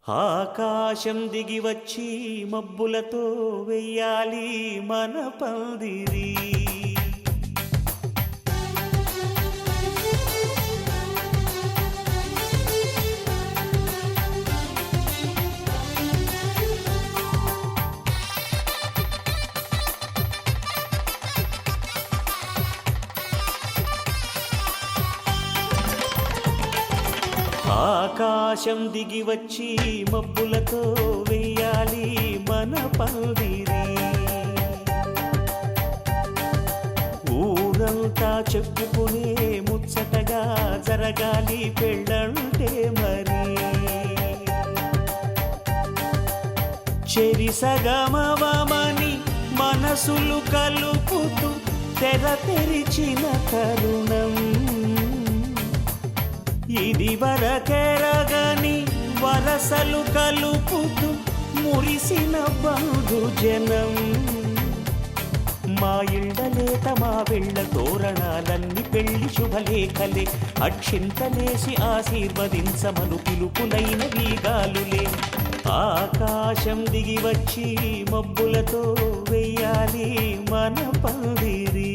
ఆకాశం దిగి వచ్చి మబ్బులతో వెయ్యాలి మన పందిరి. ఆకాశం దిగి వచ్చి మబ్బులతో వెయ్యాలి మన పందిరి. ఊరంతా చెప్పుకునే ముచ్చటగా జరగాలి పెళ్ళంటే మరి. చెరిసగమవమని మనసులు కలుపుతూ తెర తెరిచిన తరుణం ఇది వరకెరగని వరసలు కలుపుతూ మురిసిన బంధుజనం. మా ఇళ్ళలేత మా వెళ్ళ తోరణాలన్నీ పెళ్లి శుభలేఖలే. అక్షింతలేసి ఆశీర్వదించమను పిలుపులైన వీగాలులే. ఆకాశం దిగి వచ్చి మబ్బులతో వెయ్యాలి మన పందిరి.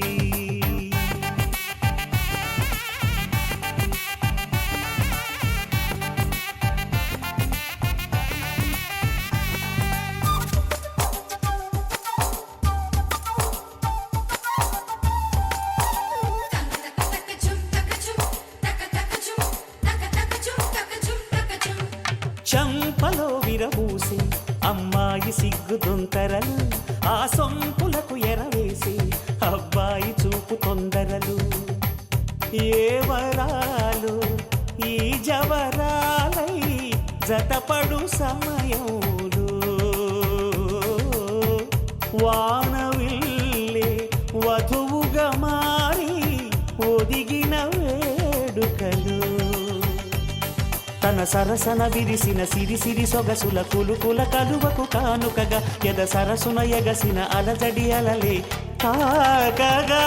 చంపలో విరబూసి అమ్మాయి సిగ్గు దొంతరలు, ఆ సొంపులకు ఎరవేసి అబ్బాయి చూపు తొందరలు. ఏ వరాలు ఈ జవరాలై జతపడు సమయంలో వానవిల్లే వధువుగా మారి ఒదిగిన వేడుకలు. తన సరసన విరిసిన సిరిసిరి సొగసుల కులుకుల కలువకు కానుకగా ఎద సరసున ఎగసిన అలజడి అలలే తాకగా.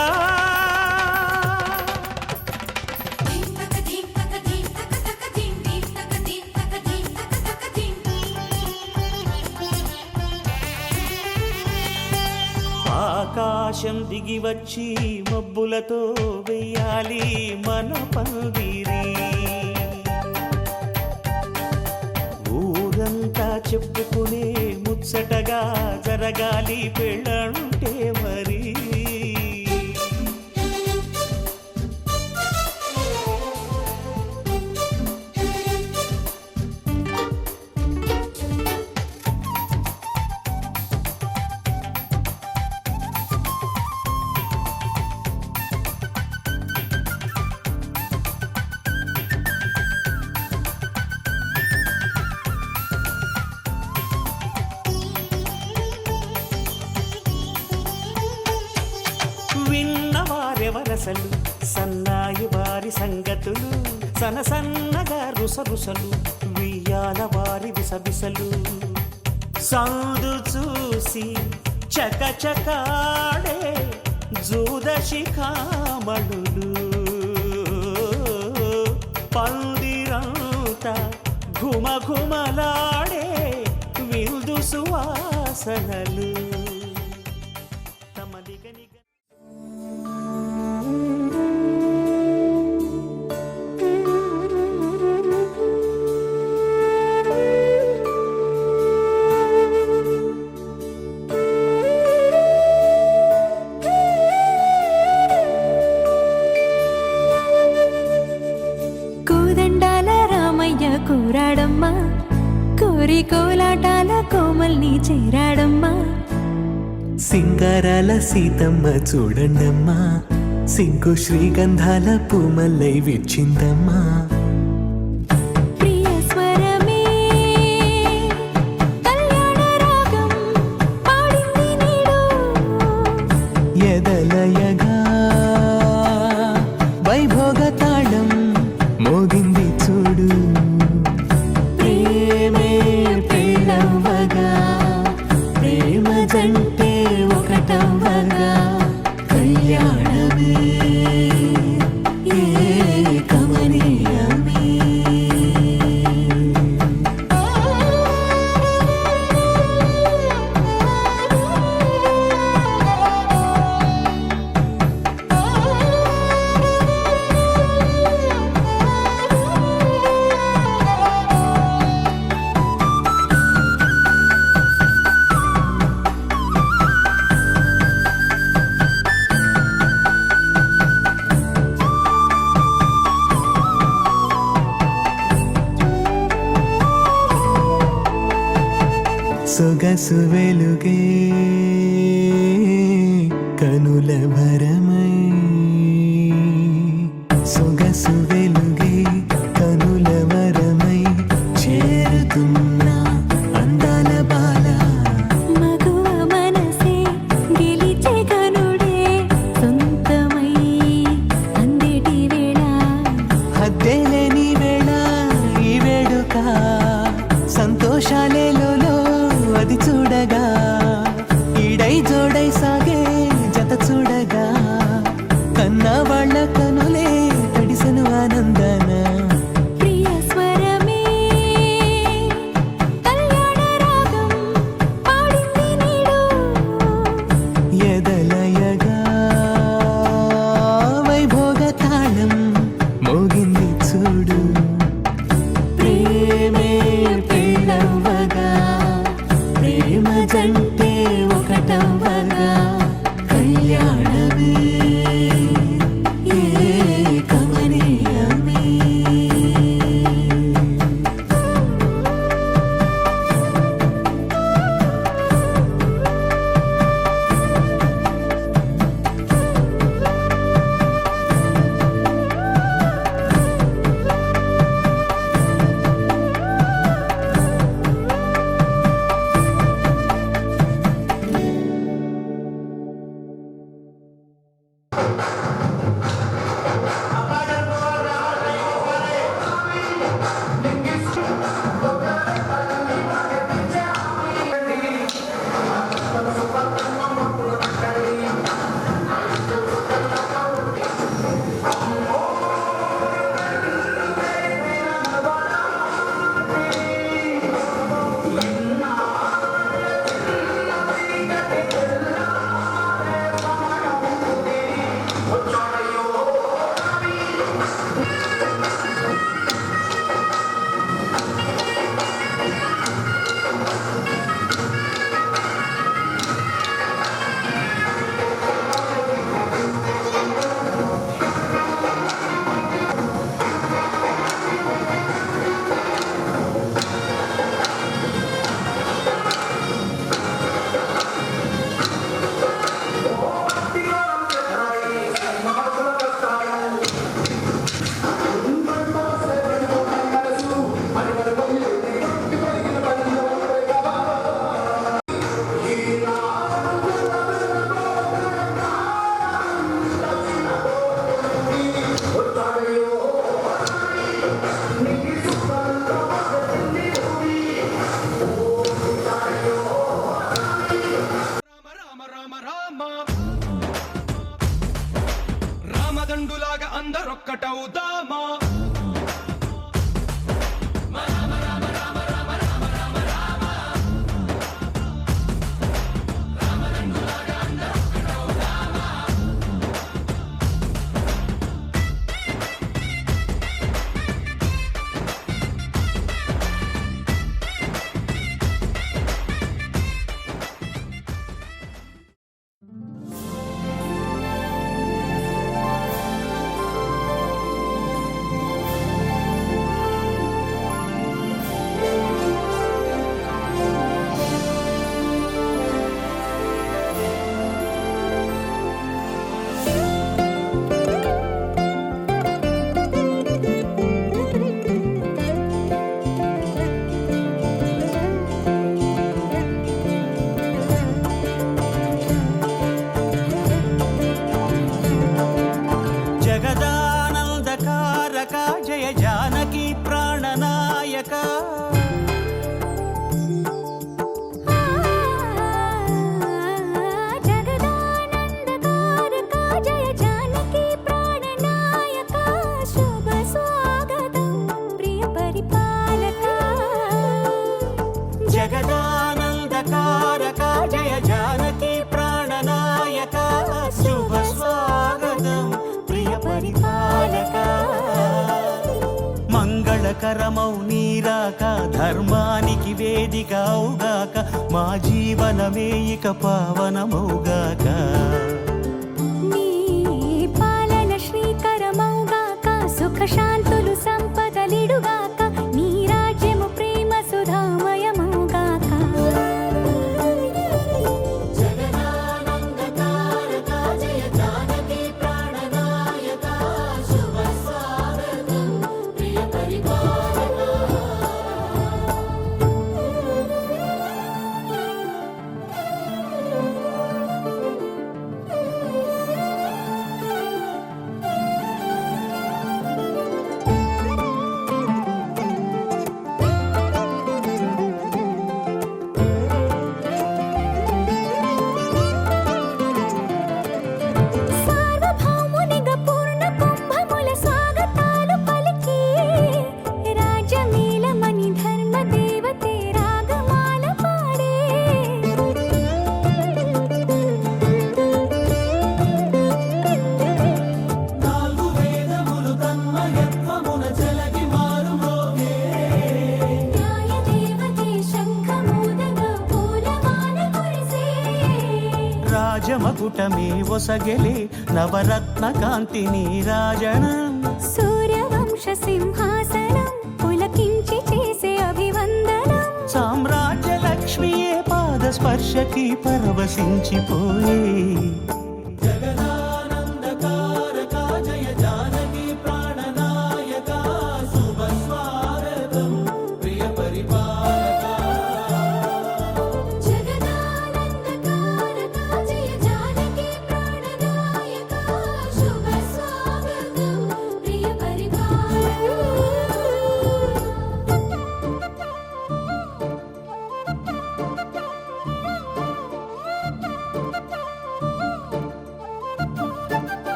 ఆకాశం దిగి వచ్చి మబ్బులతో వెయ్యాలి మన పందిరి. ఊరంతా చెప్పుకునే ముచ్చటగా జరగాలి పెళ్ళంటే మరి. విన్నవారెవరసలు సన్నాయి వారి సంగతులు, సనసన్నగా రుసరుసలు వియ్యాల వారి విసవిసలు. సందు చూసి చకచకాడే జూదశిఖామణులు, పందిరంతా ఘుమఘుమలాడే విందు సువాసనలు. కూరాడమ్మా కోరి కోలాటాల కోమల్ని చేరాడమ్మా. సింగారాల సీతమ్మ చూడండమ్మా, సింకు శ్రీగంధాల పూమల్లై విచ్చిందమ్మా. ఎదలయగా వైభోగ తాళం మోగింది చూడు. ప్రేమే పెళ్ళవ్వగా ప్రేమ జంటే ఒకటవ్వగా కళ్యాణమే కమనీయమే. సొగసు వెలుగే కనుల భరమై సొగసు వెలుగే కనుల వరమై చేరుతున్నా అందాల బాల మగువ మనసే గెలిచే కనుడే సొంతమై అందేటి వేళ హద్దేలేని వేళ ఈ వేడుక సంతోషాలేలో అది చూడగా ఈడై జోడై సాగే జత చూడగా కన్నా వాళ్ళ కనులే తడిసెను ఆనందన ప్రియ స్వరమే కళ్యాణ రాగం పాడింది నీడు ఎదలయగా వైభోగ తాళం మోగింది చూడు ప్రేమే పెళ్ళవ్వగా ప్రేమ జంటే ఒకటవ్వగా కళ్యాణమే ఏకమనీయమే రామదండులాగా అందరొక్కటవుదామా జగదానందకారక జయ జానకి ప్రాణనాయక జగదానందకారక జయ జానకి ప్రాణనాయక శుభ స్వాగతం ప్రియ పరిపాలక జగదానందకారక జయ జానకి ప్రాణనాయక శుభ స్వాగతం ప్రియ పరిపాలక మంగళకరమౌ నీరాక ధర్మానికి వేదిక అవుగాక మా జీవనమే ఇక పావనమౌగాక నీ పాలన శ్రీకరమౌగాక సుఖ శాంతులు సంపదలిడుగాక నీ రాజ్యము ప్రేమ సుధామయమౌగాక మకుటమే ఒసగెలే నవరత్న కాంతి నీరాజనం సూర్యవంశ సింహాసనం పులకించి చేసే అభివందనం సామ్రాజ్య లక్ష్మియే పాద స్పర్శకి పరవశించిపోయే జగదానందకారక జయ జానకి ప్రాణనాయక శుభ స్వాగతం ప్రియ పరిపాలక జగదానందకారక జయ జానకి ప్రాణనాయక శుభ స్వాగతం ప్రియ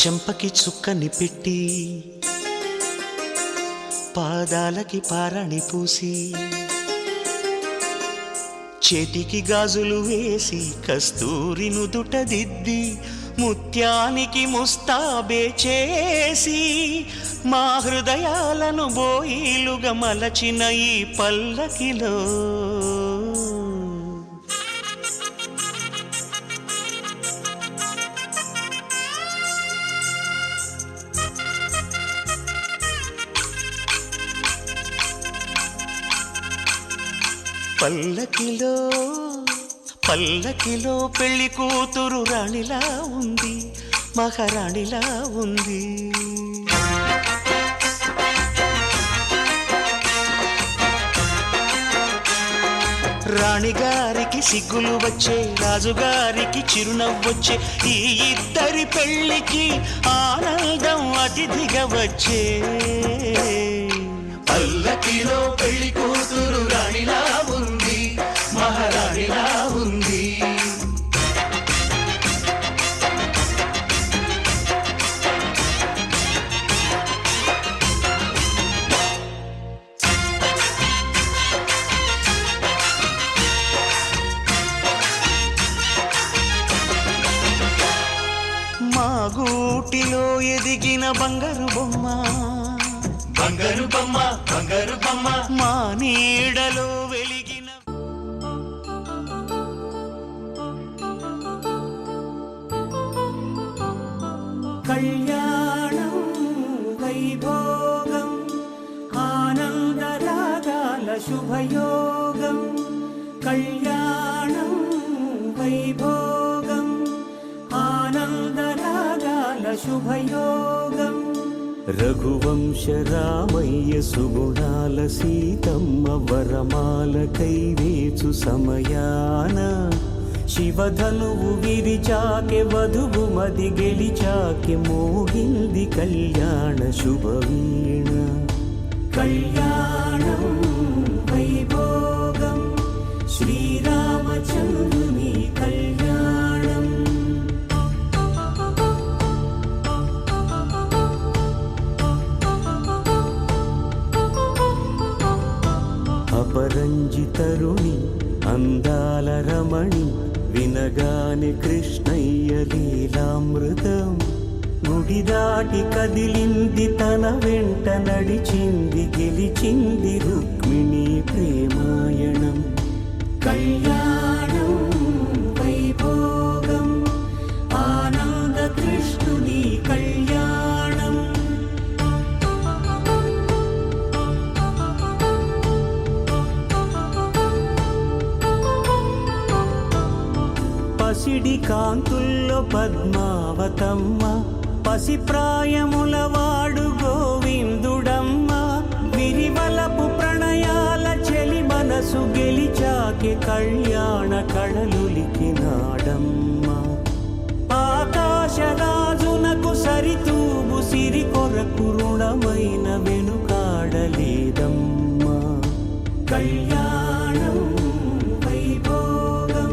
చెంపకి చుక్కని పెట్టి పాదాలకి పారాణి పూసి చేతికి గాజులు వేసి కస్తూరి నుదుట దిద్ది ముత్యానికి ముస్తాబే చేసి మా హృదయాలను బోయిలుగా మలచిన ఈ పల్లకిలో పల్లకిలో పల్లకిలో పెళ్లి కూతురు రాణిలా ఉంది మహారాణిలా ఉంది రాణిగారికి సిగ్గులు వచ్చే రాజుగారికి చిరునవ్వొచ్చే ఈ ఇద్దరి పెళ్లికి ఆనందం అతిథిగా వచ్చే పల్లకిలో పెళ్లి కూతురు రాణిలా ఉంది మహారాణిలా ఉంది మా గూటిలో ఎదిగిన బంగారు బొమ్మ బంగారు బొమ్మ బంగారు బొమ్మ మా నీడలో వెలిగిన కళ్యాణం వైభోగం ఆనందరాగాల శుభయోగం కళ్యాణం వైభోగం ఆనందరాగాల శుభయోగం రఘువంశ రామయ్య సుగుణాల సీతమ్మ వరమాల కైవేచు సమయాన శివధనువు విరిచాకె వధువు మది గెలిచాకె మోగింది కళ్యాణ శుభవీణ కళ్యాణం వైభోగం శ్రీరామచంద్రుని కళ్యాణం అపరంజితరుణి అందాల రమణి వినగానే కృష్ణయ్య లీలామృతం గుడి దాటి కదిలింది తన వెంట నడిచింది గెలిచింది రుక్మిణి ప్రేమాయణం కళ్యాణం వైభోగం ఆనంద కృష్ణుని కళ్యాణం పసిడి కాంతుల్లో పద్మావతమ్మ పసిప్రాయముల వాడు గోవిందుడమ్మ విరివలపు ప్రణయాల చెలి మనసు గెలిచాకె కళ్యాణ కళలులికినాడమ్మ ఆకాశరాజునకు సరితూబు సిరి కొరకు రుణమైన వెనుకాడలేదమ్మా కళ్యాణం వైభోగం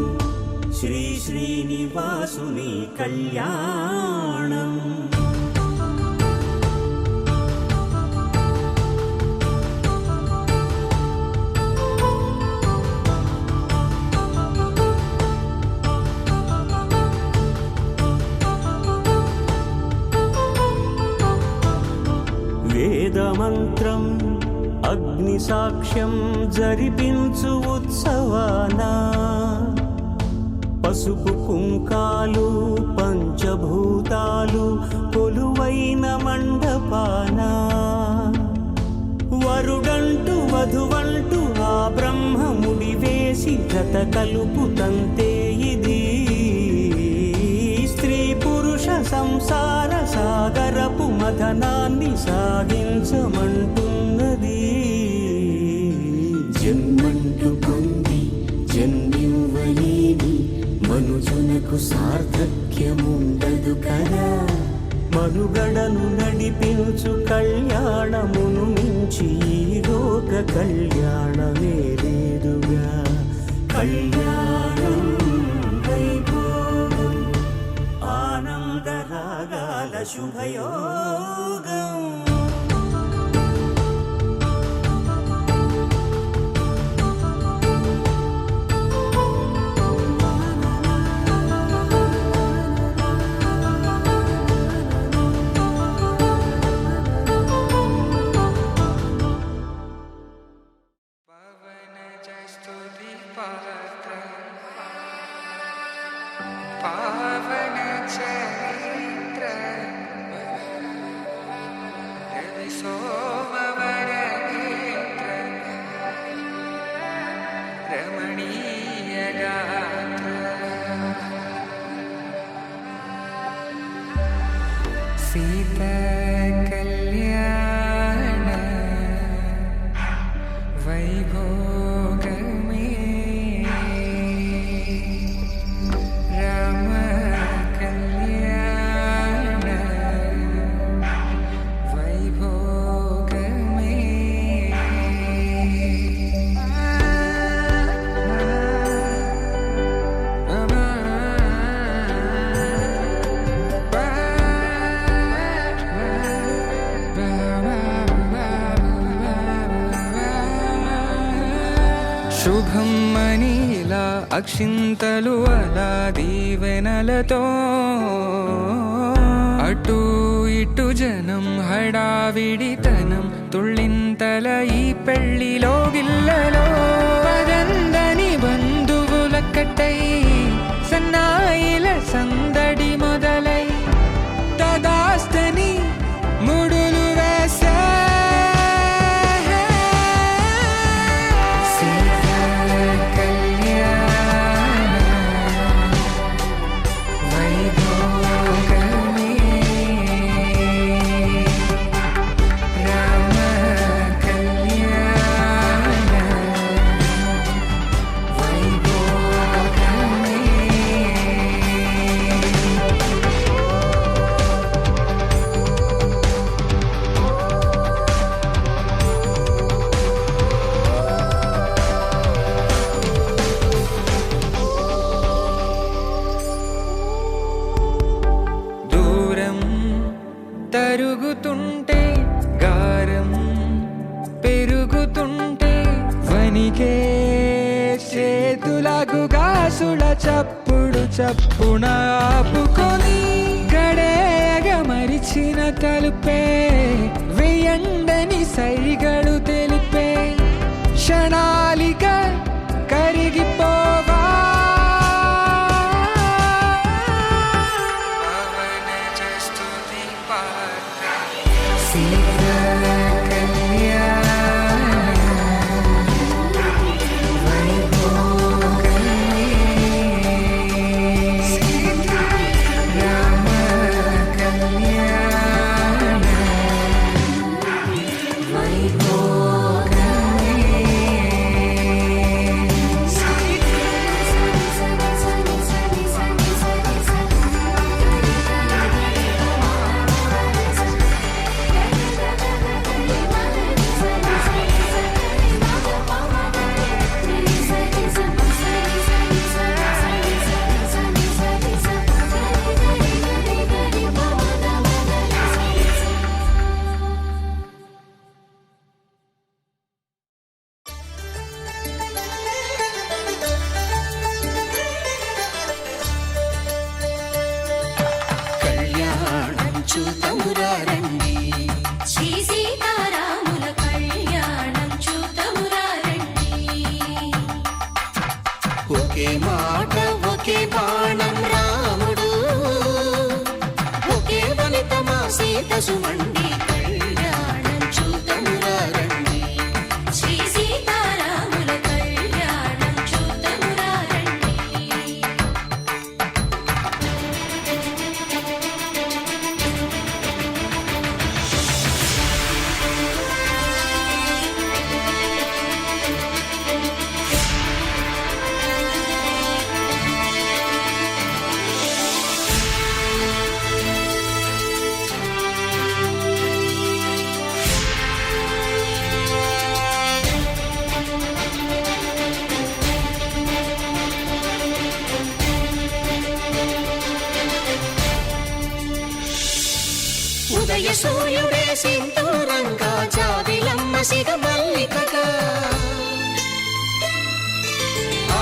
శ్రీ శ్రీనివాసుని కళ్యాణం వేదమంత్రాల అగ్ని సాక్ష్యం జరిపించు ఉత్సవాన పసుపు కుంకాలు పంచభూతాలు కొలువైన మండపాన వరుడంటూ వధువంటూ ఆ బ్రహ్మముడి వేసి జత కలుపుతంతే ఇది స్త్రీ పురుష సంసార సాగరపు మథనాన్ని సాగించమంటున్నది. జన్మంటూ పొంది జన్మివ్వలేని మనుజునకు సార్థక్యముండదు కదా. మనుగడను నడిపించు కళ్యాణమును మించి ఈ లోక కళ్యాణమే లేదుగా. కళ్యాణం వైభోగం ఆనందరాగాల శుభయోగం. पावन चरित्र रवि सोमवर नेत्र रमणीय गात्र सीता कल्याण वैभोग में राम कल्याण वैभोग శుభం మనీలా అక్షింతలు అలా దీవెనలతో అటు ఇటు జనం హడావిడితనం తుళ్ళింతల ఈ పెళ్లిలో గిల్లలో పదందని బంధువులక్కటై సన్నాయిల సందడి మొదలై తదాస్తని ముడులు వేసే తరుగుతుంటే గారం పెరుగుతుంటే వనికే చేతులకు గాసుల చప్పుడు చప్పున ఆపుకొని గడేగ మరిచిన తలుపే వెయ్యండని సైగడు తెలిపే క్షణాలిక కరిగిపోవా చూతమురా రండి శ్రీ సీతారాముల కళ్యాణం సీత సుమండి కళ్యాణం చూతమురారండి. శ్రీ సీతారాముల కళ్యాణం చూతమురారండి. ఉదయ సూర్యుడే సింధూరంగా జాబిలమ్మ సిగ మల్లికగా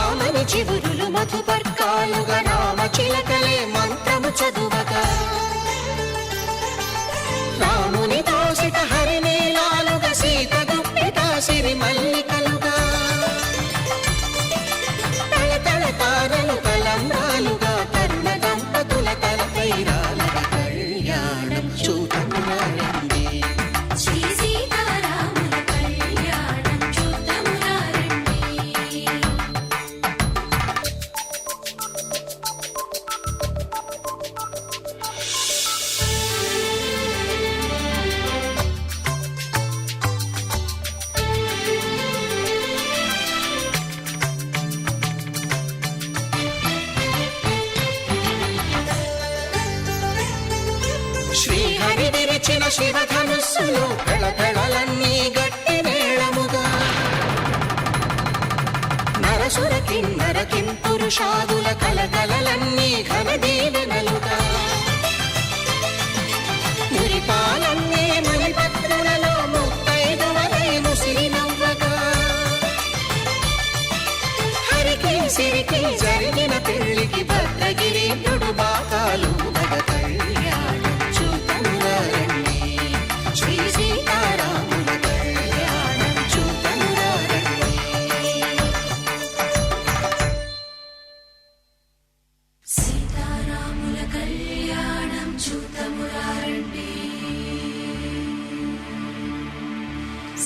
ఆమని చివురులు మధుపర్కాలుగా రామ చిలకలే మంత్రము చదువగా రాముని దోసిట హరినీలాలుగా సీత గుప్పిట సిరి మల్లికలుగా తల తల తారలు తలంబ్రాలుగా తరుణ దంపతుల తలపైరాలుగా కళ్యాణం చూతమురారండి. శ్రీ సీతారాముల కళ్యాణం చూతమురారండి. శ్రీహరి విరిచిన శివధనుస్సులు పెళపెళలన్నీ గట్టి మేళముగా నరసుర కిన్నర కింపురుషాదుల కలకలలన్నీ ఘన దీవెనలుగా మురిపాలన్నీ మణిపత్రులలో ముత్తైదువలై ముసిరి నవ్వగా హరికి సిరికి జరిగిన పెళ్లికి భద్రగిరీంద్రుడు బాకాలు మగ కళ్యాణం చూతమురారండి. శ్రీ సీతారాముల కళ్యాణం చూతమురారండి. సీతారాముల కళ్యాణం చూతమురారండి.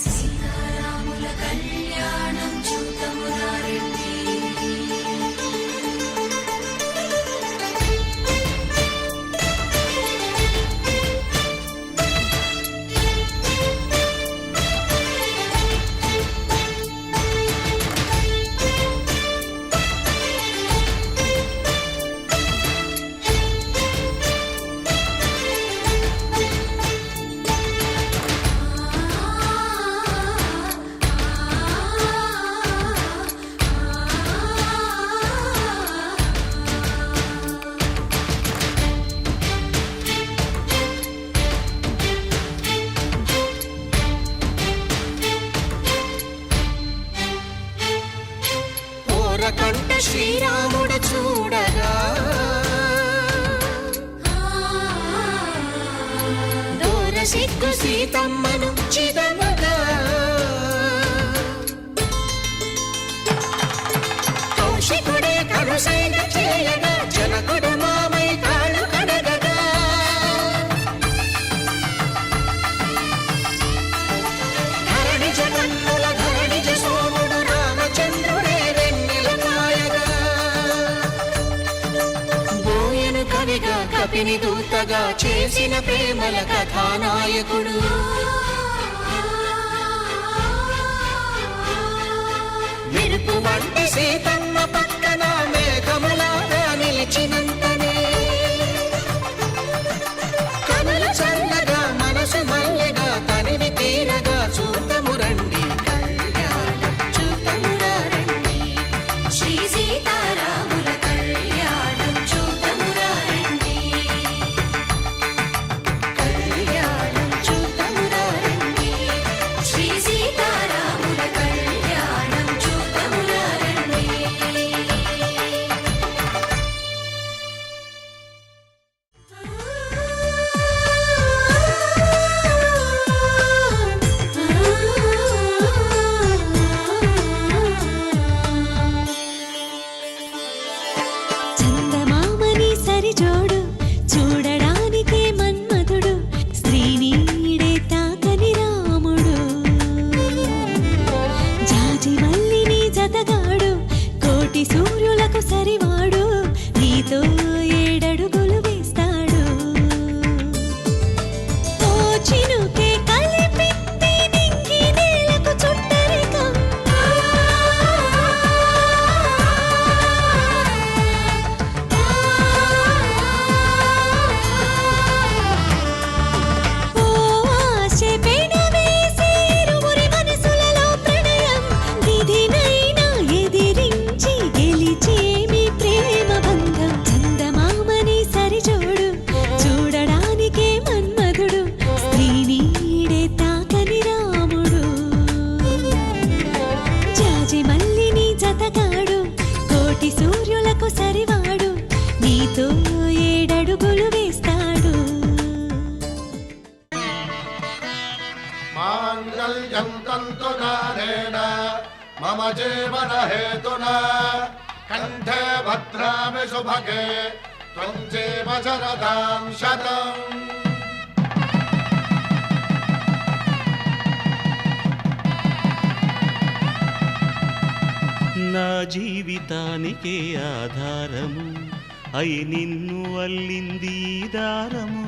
సీతారాముల కళ్యాణం చూతమురారండి. ఓరకంట శ్రీరాముడు చూడగా దూర సిగ్గు సీతమ్మను చిదమగా కౌశికుడే కరుసైన చేయగా జనకుడు మామై కాళ్ళు కడగగా ధరణి జగన్నుల ధరణిజ సోముడు రామచంద్రుడే వెన్నెల కాయగా బోయను కవిగా కపిని దూతగా చేసిన ప్రేమల కథానాయకుడు మెరుపు వంటి సీతమ్మ పక్కన మేఘములాగా నిలిచినంతనే కనులు చల్లగా మనసు మల్లెగా తనివి తీరగా చూతమురండి కళ్యాణం చూతమురారండి. శ్రీ సీతారాముల కళ్యాణం చూతమురారండి. కళ్యాణం చూతమురారండి. శ్రీ సీతారాముల కళ్యాణం చూతమురారండి. नित्यं तन्तुदानेन मम जीवन हेतुना कंठे भद्रामि सुभगे त्वं जीव शरदां शतम्। నా జీవితానికే ఆధారము అయి నిన్ను అల్లింది ఈ దారము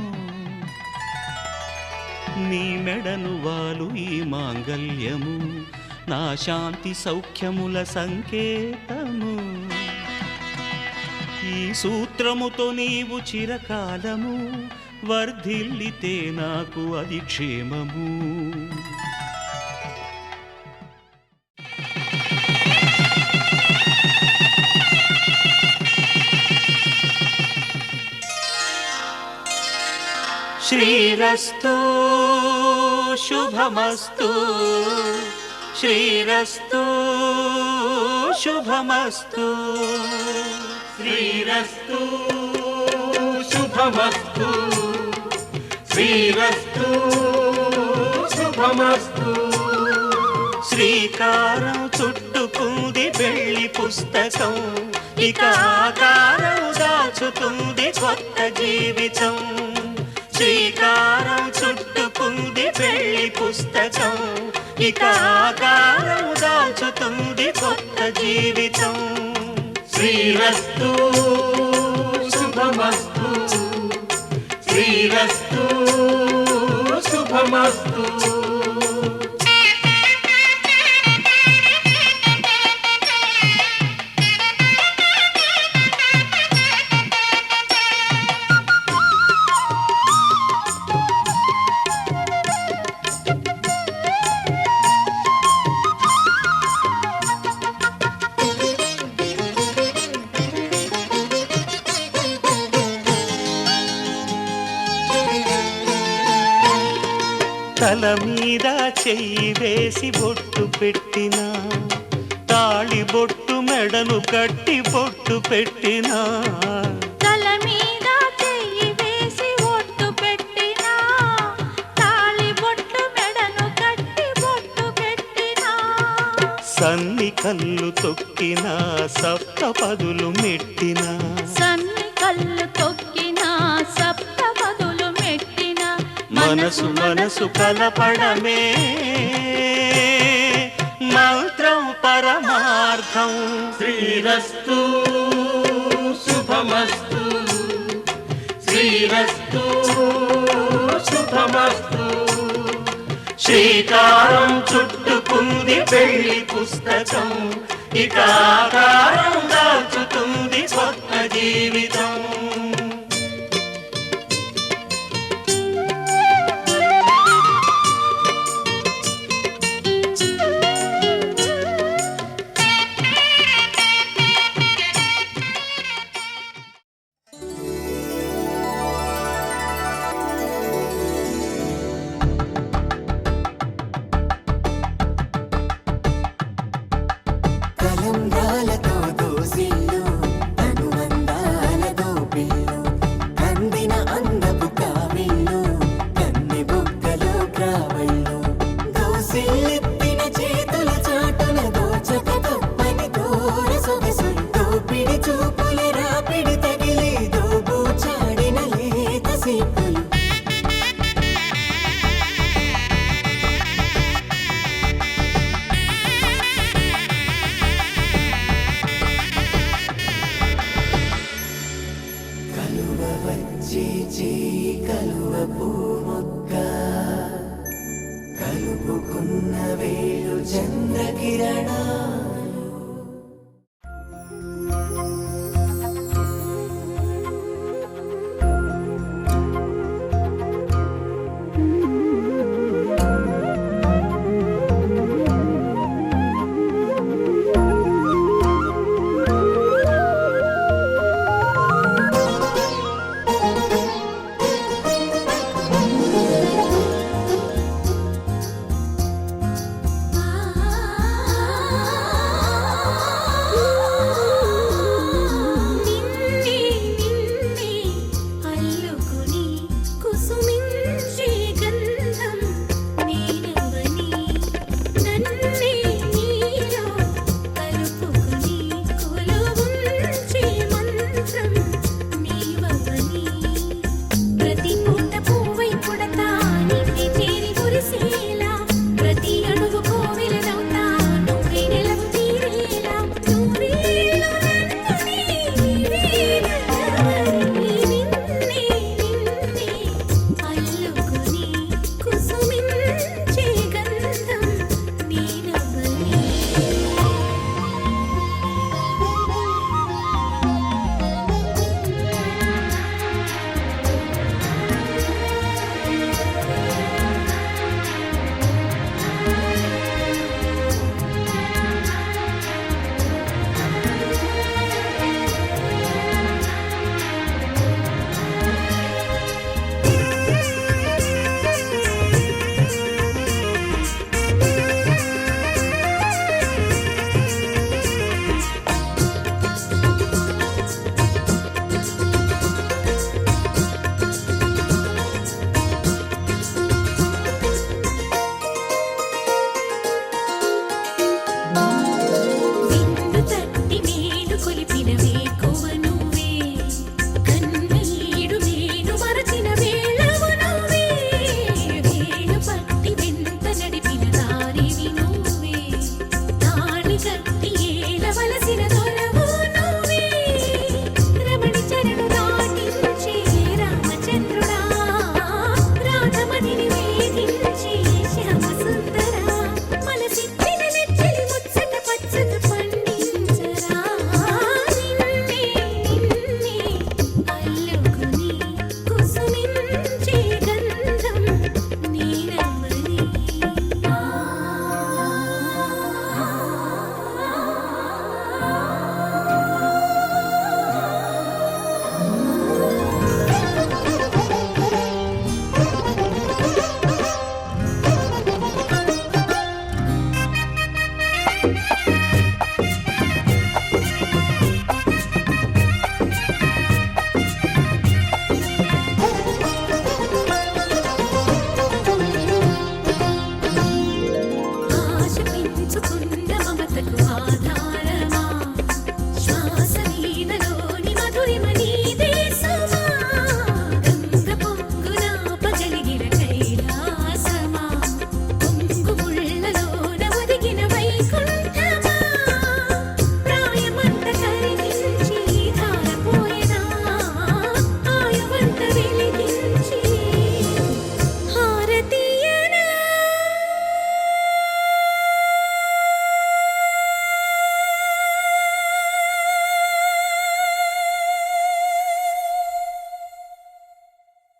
నీ మెడను వాలు ఈ మాంగల్యము నా శాంతి సౌఖ్యముల సంకేతము ఈ సూత్రముతో నీవు చిరకాలము వర్ధిల్లితే నాకు అది క్షేమము శ్రీరస్తు శుభమస్తు శ్రీరస్తు శుభమస్తు శ్రీరస్తు శుభమస్తు శ్రీరస్తు శుభమస్తు శ్రీకారం చుట్టుకుంది పెళ్లి పుస్తకం ఇక ఆకారం దాచుతుంది కొత్త జీవితం శ్రీకారం చుట్టుకుంది పెళ్లి పుస్తకం ఇక ఆకారం దాల్చుతుంది కొత్త జీవితం శ్రీరస్తు శుభమస్తు శ్రీరస్తు శుభమస్తు తల మీద చెయ్యి వేసి బొట్టు పెట్టినా తాళి బొట్టు మెడను కట్టి బొట్టు పెట్టినా తల మీద చెయ్యి వేసి బొట్టు పెట్టినా తాళి బొట్టు మెడను కట్టి బొట్టు పెట్టినా సన్ని కళ్ళు తొక్కినా సప్త పదులు మెట్టినా సన్ని కళ్ళు తొక్కినా సప్త పదులు మెట్టినా మనసు మనసు కలపడమే మంత్రం పరమార్థం శ్రీరస్తు శుభమస్తు శ్రీరస్తు శుభమస్తు శ్రీకారం చుట్టుకుంది పెళ్లి పుస్తకం ఇక ఆకారం దాచుతుంది కొత్త జీవితం కలుపుకున్న వేళు చంద్రకిరణా ఆ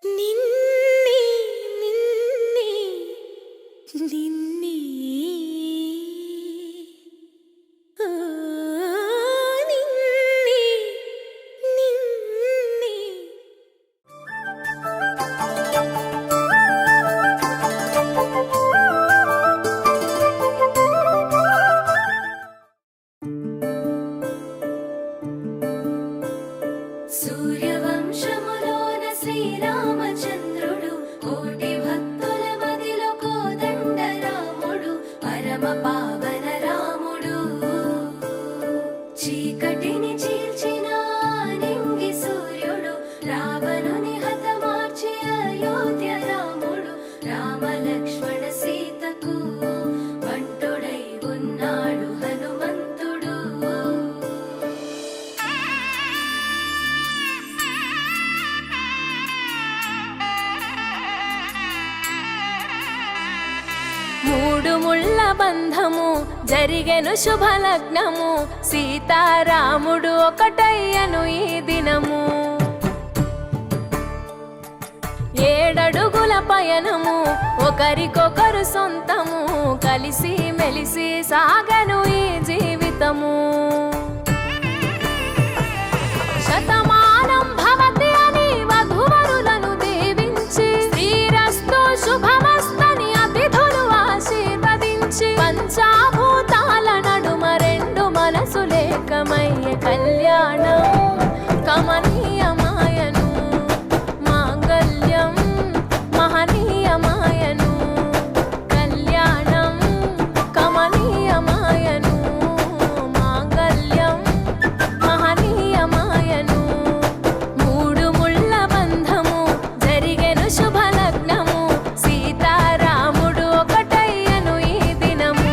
నిన్నే నిన్నే నిన్నే ఆ నిన్నే నిన్నే సూర్యవంశములోన శ్రీరామచంద్రుడు కోటి భక్తుల మదిలో కోదండ రాముడు పరమ పావన రాముడు చీకటిని చీల్చిన నింగి సూర్యుడు రావణుని హతమార్చి అయోధ్య రాముడు రామ లక్ష్మణ సీతకు బంటుడై ఉన్నాడు హనుమంతుడు మూడు ముళ్ళ బంధము జరిగెను శుభలగ్నము సీతారాముడు ఒకటయ్యను ఈ దినము ఏడడుగుల పయనము ఒకరికొకరు సొంతము కలిసి మెలిసి సాగను ఈ జీవితము శతమానం భవతి అని వధువరులను దీవించి శ్రీరస్తు శుభమస్తని అతిథులు ఆశీర్వదించి పంచాభూతాల నడుమ రెండు మనసులేకమయ్యే కళ్యాణం కమనీయమాయను మాంగళ్యం మహనీయమాయను కళ్యాణం కమనీయమాయను మాంగళ్యం మహనీయమాయను మూడు ముళ్ళ బంధము జరిగెను శుభలగ్నము సీతారాముడు ఒకటయ్యను ఈ దినము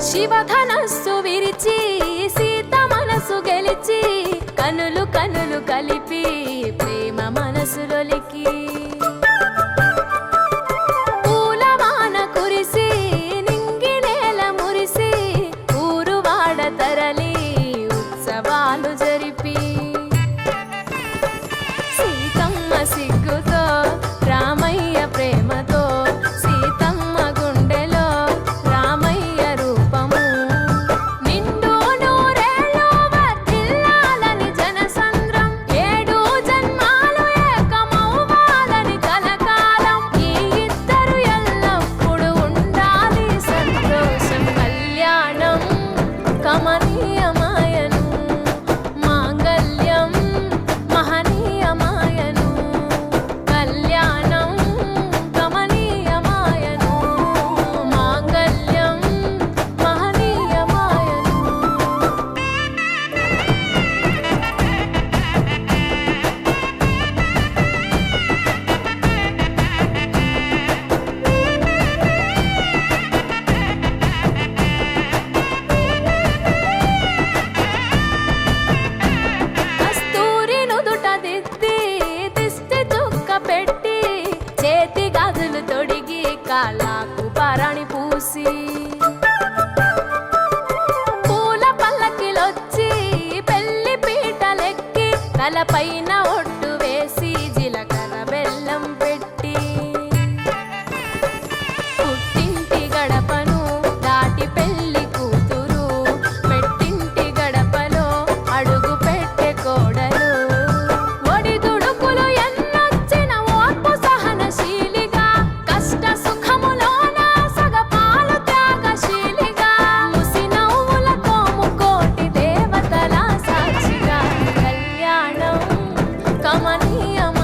శివధనస్సు విరిచి సీత మనసు గెలిచి కనులు కనులు కలిపి ప్రేమ మనసులొలికి పూలవాన కురిసి నింగి నేల మురిసి ఊరు వాడ తరలి ఉత్సవాలు జరిపి సీతమ్మ సిగ్గుతో రామయ్య ప్రేమతో సీతమ్మ గుండెలో రామయ్య రూపము నిండు నూరేళ్ళు వర్ధిల్లాలని జనసంద్రం ఏడు జన్మాలు ఏకమవ్వాలని కలకాలం ఈ ఇద్దరు ఎల్లప్పుడూ ఉండాలి సంతోషం కళ్యాణం కమనీయమాయను మాంగళ్యం మహనీయమాయను కళ్యాణం కమనీయమాయను మాంగళ్యం మహనీయమాయను కస్తూరి నుదుట దిద్ది దిష్టి చుక్క పెట్టి చేతి గాజులు తొడిగి కాళ్ళకు పరాణి పూసి పూల పల్లకిలొచ్చి పెళ్లి పీటలెక్కి తలపైన ఒట్టు వేసి జీలకర్ర బెల్లం పెట్టి పుట్టింటి గడపను దాటి పెళ్లి కూతురు పెట్టింటి గడపలో అడుగు పెట్టే కోడలు ఒడిదుడుకులు ఎన్నొచ్చిన ఓర్పు సహనశీలిగా కష్ట సుఖములోన సగపాలు త్యాగశీలిగా ముసి నవ్వులతో ముకోటి దేవతల సాక్షిగా కళ్యాణం కమనీయమ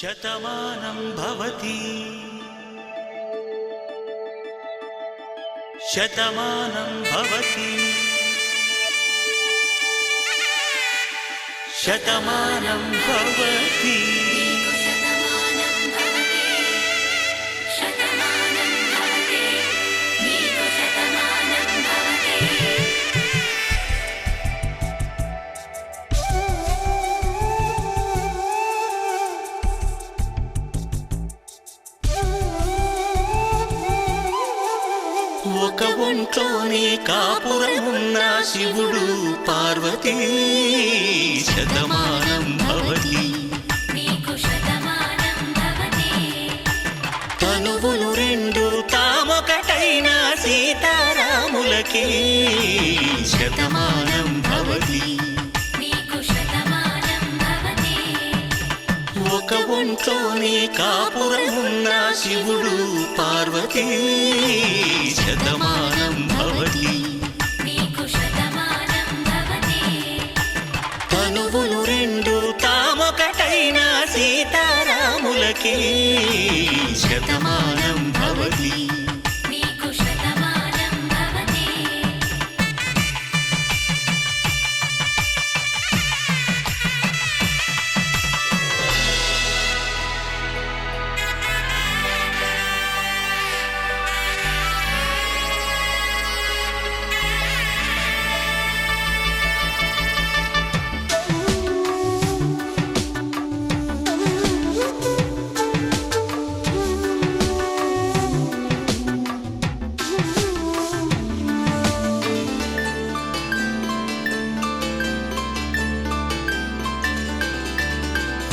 శతమానం భవతి శతమానం భవతి శతమానం భవతి ఒక ఒంట్లోనే కాపురమున్న శివుడు పార్వతీ శతమానం భవతి తనువులు రెండు తామొకటైన సీతారాములకి శతమానం భవతి ఒక ఒంట్లోనే కాపురమున్న శివుడు పార్వతీ శతమానం భవతి తనువులు రెండు తామొకటైన సీతారాములకి శతమానం భవతి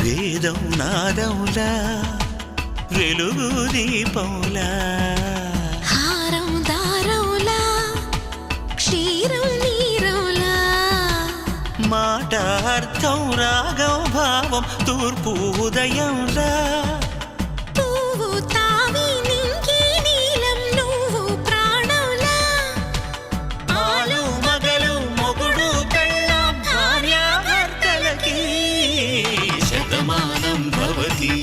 వేదం నాదములా వెలుగు దీపములా హారం దారములా క్షీరం నీరములా మాట అర్థం రాగం భావం తూర్పు ఉదయంలా పువ్వు తావి నింగి నీలం నువ్వు ప్రాణంలా ఆలు మగలు మొగుడు పెళ్ళాం భార్యాభర్తలకి శతమానం భవతి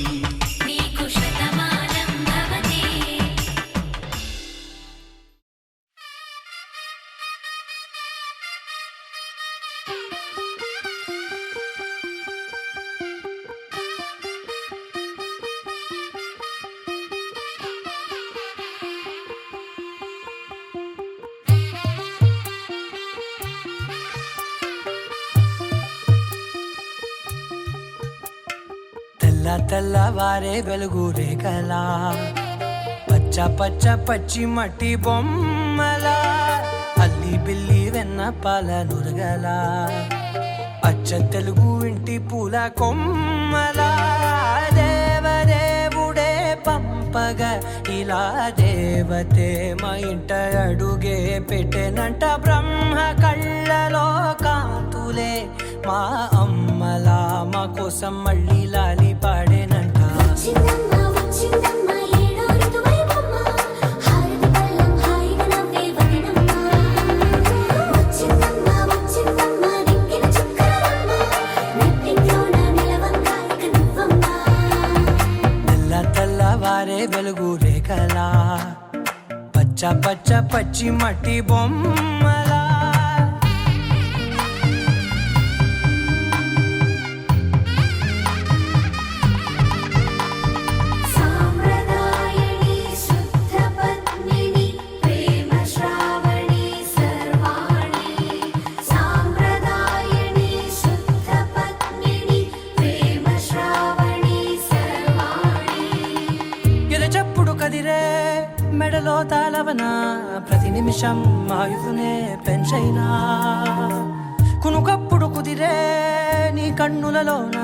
తెల్లవారే వెలుగు రేఖలా పచ్చ పచ్చ పచ్చి మట్టి బొమ్మలా అల్లి బిల్లి వెన్న పాల నురగలా అచ్చ తెలుగు ఇంటి పూల కొమ్మలా దేవదేవుడే పంపగా ఇలా దేవతే మా ఇంట అడుగే పెట్టెనంట బ్రహ్మ కళ్ళలో కాంతులే మా అమ్మలా మా కోసం మళ్ళీ లాలి పాడేనంట తెల్లవారే వెలుగు రేఖలా పచ్చ పచ్చ పచ్చి మట్టి బొమ్మలా మెడలో తాళవన ప్రతి నిమిషం ఆయుధునే పెంచైనా కునుకప్పుడు కుదిరే నీ కన్నులలోన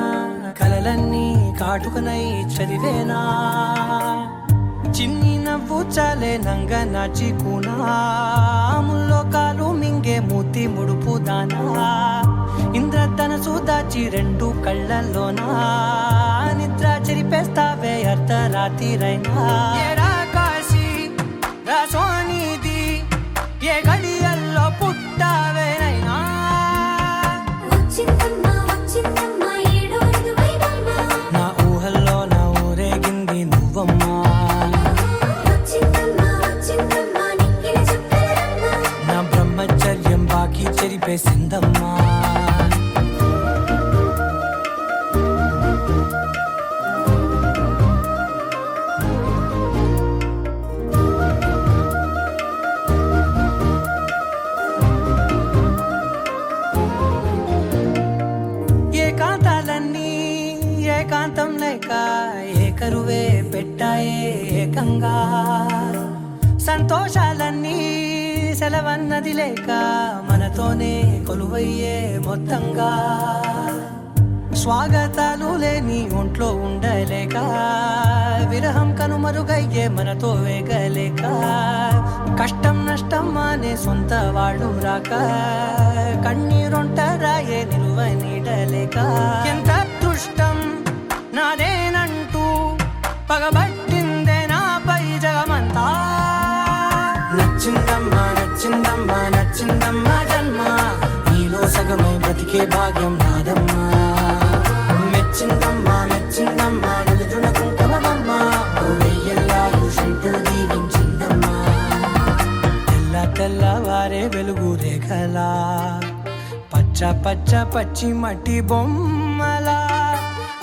కలలన్నీ కాటుకనై చదివేనా చిన్ని నవ్వు చాలే నంగ నాచి కూనాముల్లో కాలు మింగే మూతి ముడుపు దానా ఇంద్రధనసు దాచి రెండు కళ్ళల్లోనా నిద్ర చెరిపేస్తావే అర్ధరాత్రిరైనా సోనిది ఏ గడియల్లో పుట్టావేనైనా నా ఊహల్లో నా కాలాలన్నీ సెలవన్నది లేక మనతోనే కొలువయ్యే మొత్తంగా స్వాగతాలు లేని ఒంట్లో ఉండలేక విరహం కనుమరుగయ్యే మనతో వేగలేక కష్టం నష్టం అనే సొంత వాళ్ళు రాక కన్నీరొంటరాయే నిలువ నీడలేక ఎంత అదృష్టం నాదేనంటూ పగబట్టిందే నాపై జగమంతా నచ్చిందమ్మా నచ్చిందమ్మా నచ్చిందమ్మా జన్మ నీలో సగమై బ్రతికే భాగ్యం నాదమ్మా మెచ్చిందమ్మా మెచ్చిందమ్మా నిలుతున్న కుంకుమమ్మా వెయ్యల్లాలు శంకులు దీవించిందమ్మా తెల్ల తెల్లవారే వెలుగు రేఖలా పచ్చ పచ్చ పచ్చి మట్టి బొమ్మలా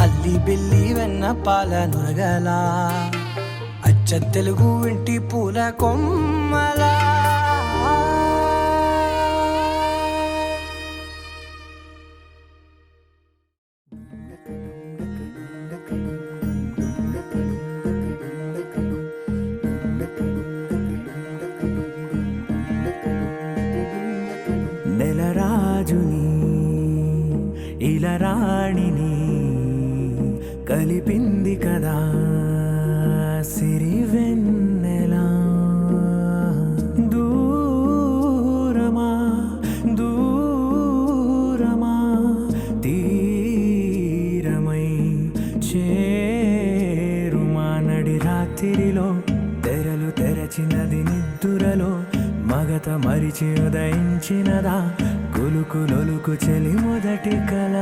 అల్లి బిల్లి వెన్న పాల నురగలా అచ్చ తెలుగు ఇంటి పూల కొమ్మలా నెలరాజుని ఇలరాణిని కలిపింది కదా సిరి వెన్నెలా దూరమా దూరమా తీరమై చేరుమా నడి రాత్రిలో తెరలు తెరచినది నిద్దురలో మగత మరిచి ఉదయించినదా కులుకు లొలుకు చెలి మొదటి కళ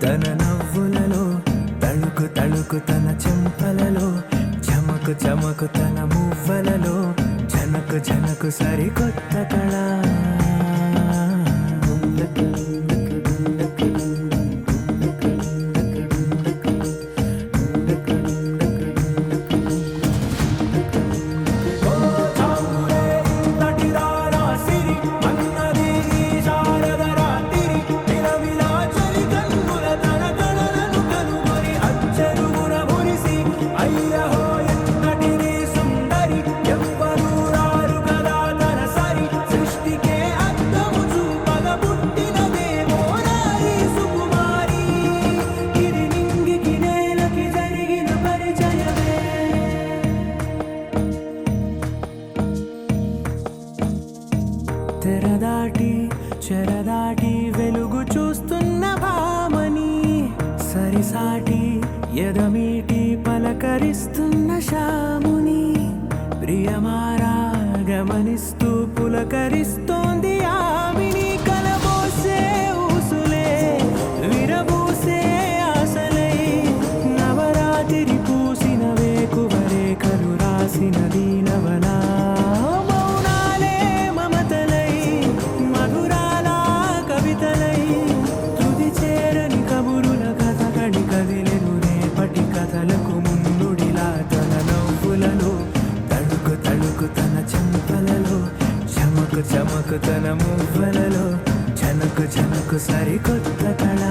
తన నవ్వులలో తళుకు తళుకు తన చెంపలలో చమకు చమకు తన మువ్వలలో జనకు జనకు సరికొత్త కళ తెరదాటి చెరదాటి వెలుగు చూస్తున్న భామని సరిసాటి ఎదమీటి పలకరిస్తున్న శాముని ప్రియమారా గమనిస్తూ పులకరిస్తోంది ఆమిని కలబోసే ఊసులే విరబూసే ఆశలై నవరాత్రి పూసిన వేకువరేఖలు రాసిన దీనవనా కథలకు ముందుడిలా తన నవ్వులలో తడుకు తడుకు తన చెంపలలో చమకు చమకు తన మువ్వలలో జనకు జనకు సరికొత్త కళ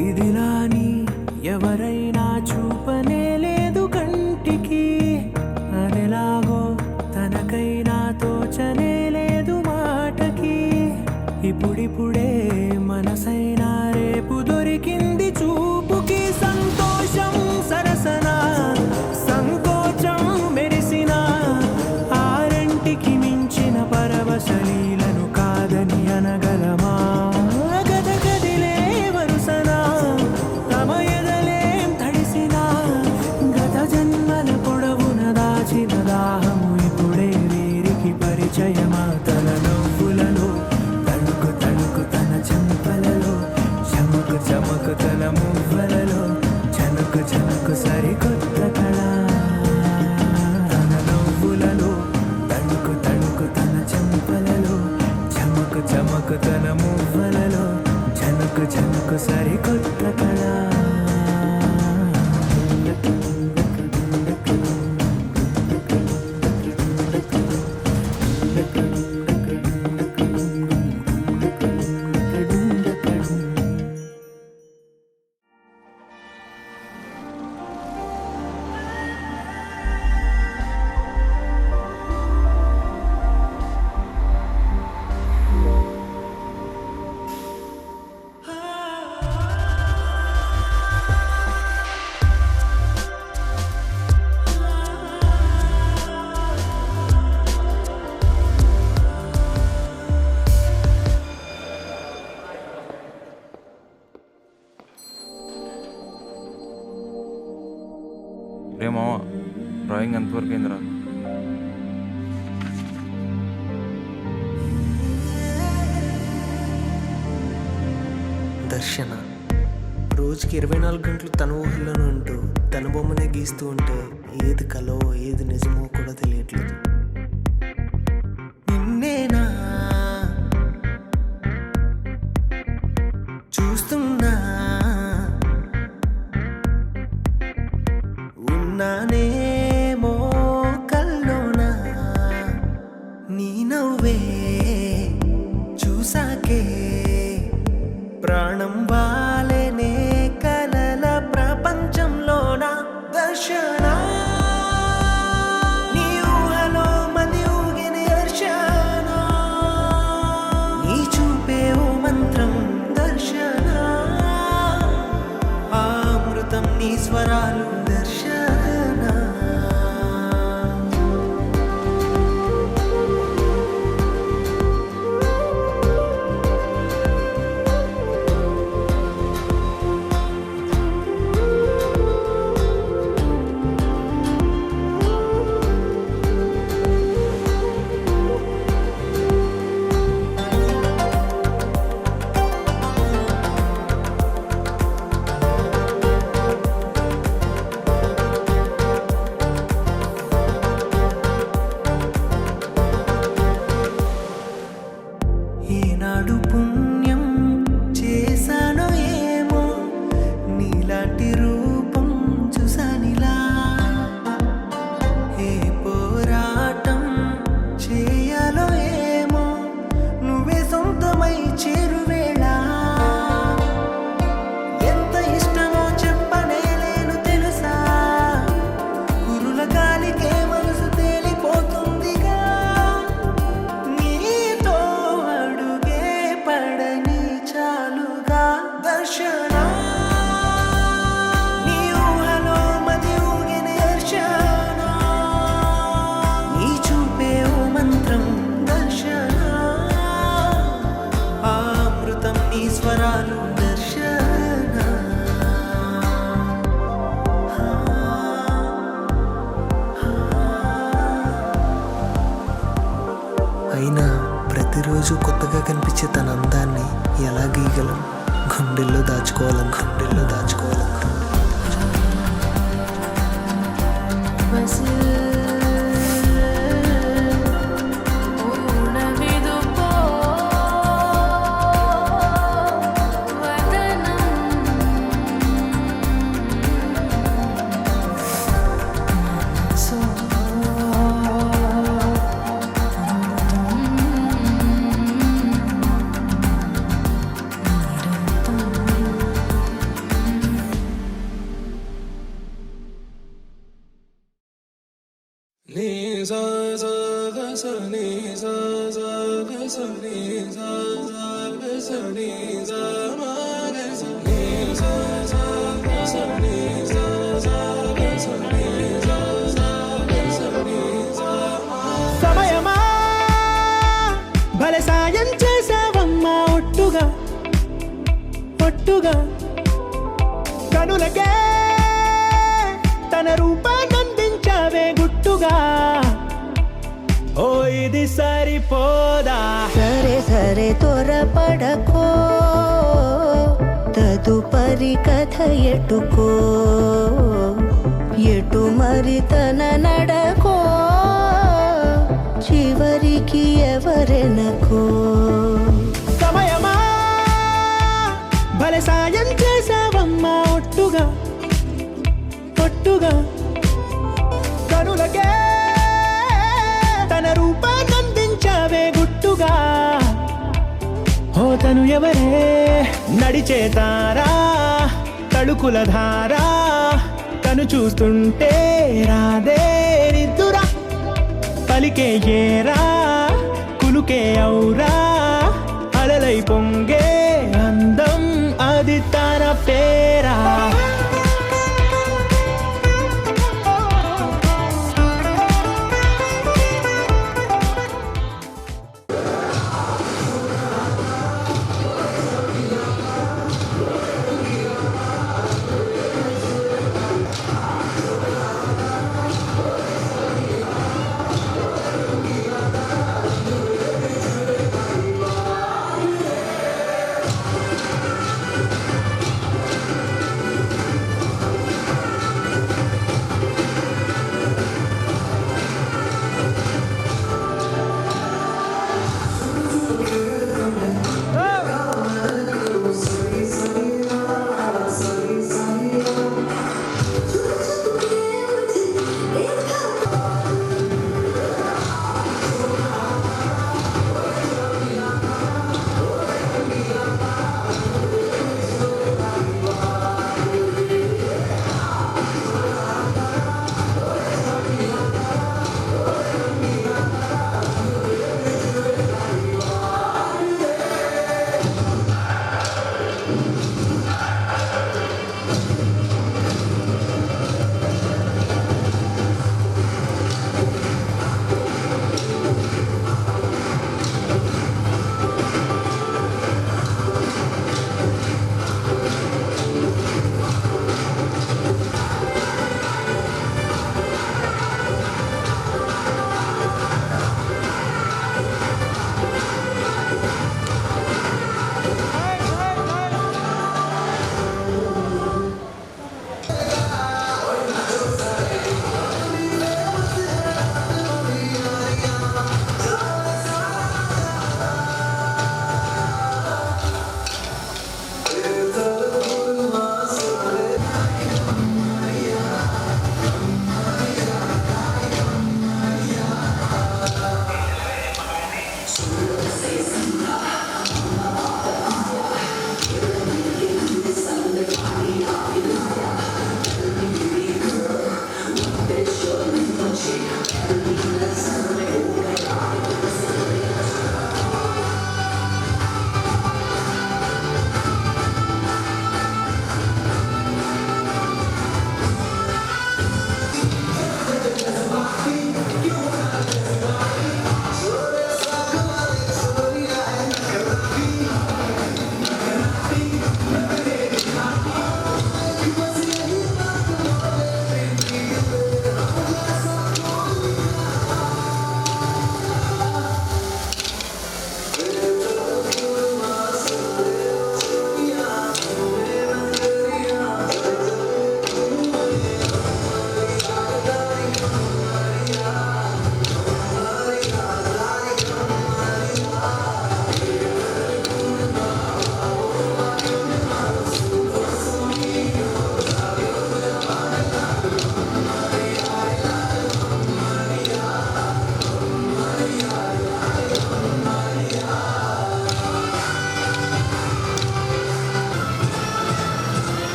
ఇదిలాని ఎవరైనా చూపనే లేదు కంటికి చమకు తన మువ్వలలో చనుకు చనుకు సరికొత్త కళ రే మామ డ్రాయింగ్ ఎంతవరకు అయిందిరా? దర్శన రోజుకి 24 గంటలు తన ఊహల్లోనే ఉంటూ తన బొమ్మనే గీస్తూ ఉంటే ఏది కలో ఏది నిజమో కూడా తెలియట్లేదు. నిన్నేనా చూస్తున్నా ఉన్నానేమో కల్లోనా నీ నవ్వే చూసాకే ప్రాణం వాలేనే కలల ప్రపంచంలోన దర్శన నీ ఊహలో మది ఊగిన దర్శన నీ చూపే ఓ మంత్రం దర్శన ఆ అమృతం నీ స్వరాలు దర్శన ఏనాడు పుణ్యం చేశానో ఏమో నీలాంటి రూపం చూసానిలా ఏ పోరాటం చేయాలో ఏమో నువ్వే సొంతమై చేరువేళ ఎంత ఇష్టమో చెప్పనేలేను తెలుసా కురుల గాలికే మనసు తేలిపోతుందిగా నీతో అడుగే పడని చాలుగా దర్శన నీ ఊహలో మది ఊగిన దర్శన నీ చూపే ఓ మంత్రం దర్శన ఆ అమృతం నీ స్వరాలు దర్శన అయినా ప్రతిరోజు కొత్తగా కనిపించే తన అందాన్ని ఎలా గీయగలం? గుండెల్లో దాచుకోవాలని సమయమా భలే సాయం చేసావమ్మా ఒట్టుగా ఒట్టుగా కనులకే తన రూపాన్నందించావే గుట్టుగా ఓ ఇది సరిపోదా సరే సరే త్వరపడకో తదుపరి కథ ఎటుకో ఎటు మరి తన నడకో చివరికి ఎవరెనకో గుట్టుగా కనులకే తన రూపాన్నందించావే గుట్టుగా. ఓ తను ఎవరే నడిచే తారా తళుకుల ధారా తను చూస్తుంటే రాదే నిద్దురా పలికే ఏరా కులుకే ఔరా అలలై పొంగే అందం అది తన పేరా.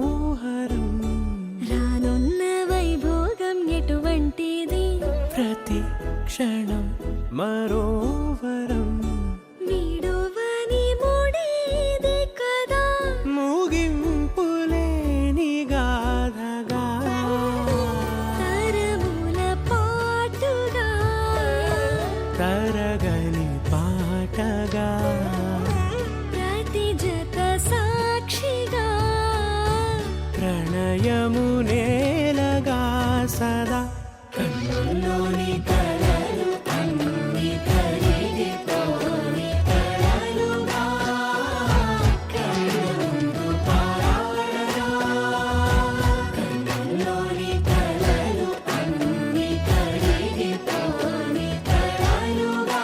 మనోహరం రానున్న వైభోగం ఎటువంటిది ప్రతి క్షణం మరోవరం వీడువని మూడేది కదా ముగింపులేని గాథగా తరముల పాటుగా తరగని పాటగా ప్రతి జత సాక్షిగా ప్రణయము నేలగా సదా కన్నుల్లోని కలలు అన్ని కరిగిపోని కలలుగా కళ్ళముందు పారాడగా కన్నుల్లోని కలలు అన్ని కరిగిపోని కలలుగా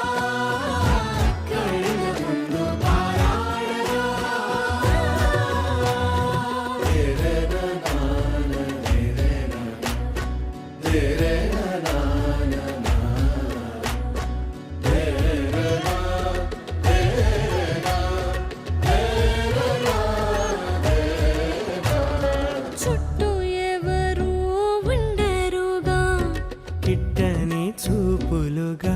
కళ్ళముందు పారాడగా చుట్టూ ఎవరు ఉండరుగా కిట్టని చూపులుగా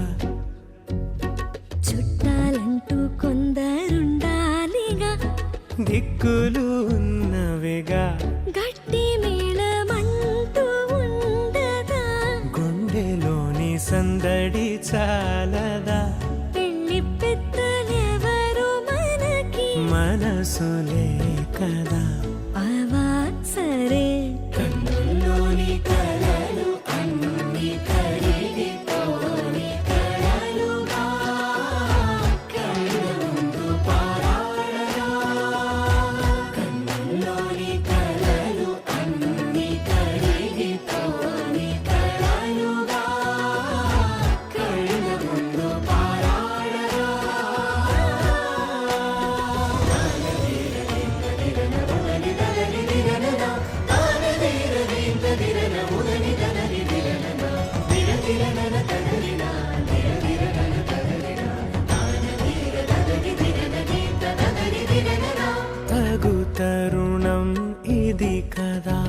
చుట్టాలంటూ కొందరుండాలిగా దిక్కులు ఉన్నవిగా గట్టి మేళమంటూ ఉండదా గుండెలోని సందడి చాలదా పెళ్లి పెద్దలెవరు మనకి మనసులే కదా అవా సరే కన్నుల్లోని కలలు అన్ని కరిగిపోని కలలుగా కళ్ళముందు పారాడగా కన్నుల్లోని కలలు అన్ని కరిగిపోని కలలుగా కళ్ళముందు పారాడగా తగు తరుణం ఇది కదా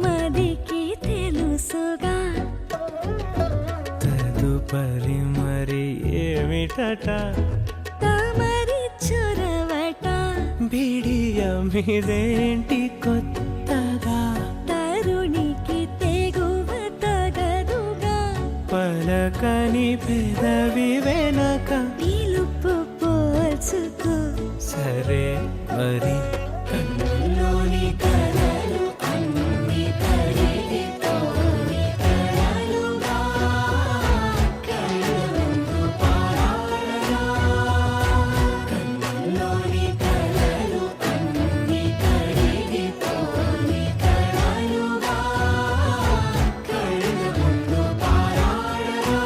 మదికి తెలుసుగా తదుపరి మరి ఏమిటట తమరి చొరవట బిడియమిదేంటి కొత్తగా తరుణికి తెగువ తగదుగా పలకని పెదవి వెనక పిలుపు పోల్చుకో సరే మరి కన్నుల్లోని కలలు అన్ని కరిగిపోని కలలుగా కళ్ళముందు పారాడగా కన్నుల్లోని కలలు అన్ని కరిగిపోని కలలుగా కళ్ళముందు పారాడగా